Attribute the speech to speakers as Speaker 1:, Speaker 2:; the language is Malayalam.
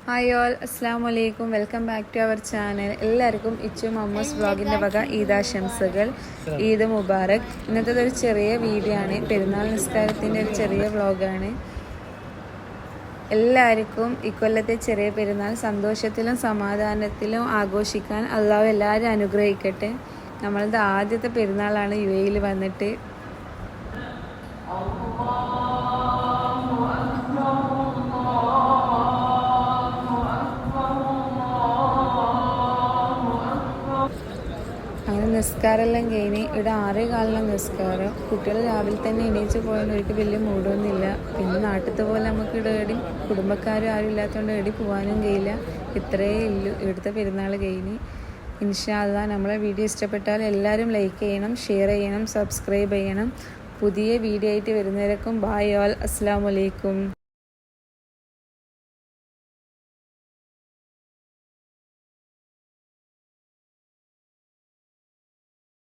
Speaker 1: ഹായ് ഓൾ, അസ്സാം വലൈക്കും. Welcome back to our channel. എല്ലാവർക്കും ഇച്ചു മമ്മൂസ് വ്ളോഗിൻ്റെ വക ഈദാശംസകൾ. ഈദ് മുബാറക്. ഇന്നത്തെ ഒരു ചെറിയ വീഡിയോ ആണ്, പെരുന്നാൾ നിസ്കാരത്തിൻ്റെ ഒരു ചെറിയ വ്ളോഗാണ്. എല്ലാവർക്കും ഇക്കൊല്ലത്തെ ചെറിയ പെരുന്നാൾ സന്തോഷത്തിലും സമാധാനത്തിലും ആഘോഷിക്കാൻ അള്ളാഹു എല്ലാവരും അനുഗ്രഹിക്കട്ടെ. നമ്മളത് ആദ്യത്തെ പെരുന്നാളാണ് UAE വന്നിട്ട്. അങ്ങനെ നിസ്കാരമെല്ലാം കഴിഞ്ഞ് ഇവിടെ 6:15 നിസ്കാരം. കുട്ടികൾ രാവിലെ തന്നെ എണീച്ച് പോയാൽ ഒരിക്കൽ വലിയ മൂടൊന്നുമില്ല. പിന്നെ നാട്ടിലത്തെ പോലെ നമുക്ക് ഇവിടെ എവിടെയും കുടുംബക്കാരും ആരും ഇല്ലാത്തതുകൊണ്ട് എവിടെ പോകാനും കഴിയില്ല. ഇത്രയേ ഉള്ളൂ ഇവിടുത്തെ പെരുന്നാൾ കഴിഞ്ഞ്. ഇൻഷാ അല്ലാഹ് നമ്മളെ വീഡിയോ ഇഷ്ടപ്പെട്ടാൽ എല്ലാവരും ലൈക്ക് ചെയ്യണം, ഷെയർ ചെയ്യണം, സബ്സ്ക്രൈബ് ചെയ്യണം. പുതിയ വീഡിയോ ആയിട്ട് വരുന്നവരേക്കും ബായ് ഓൾ, അസ്സലാമു അലൈക്കും.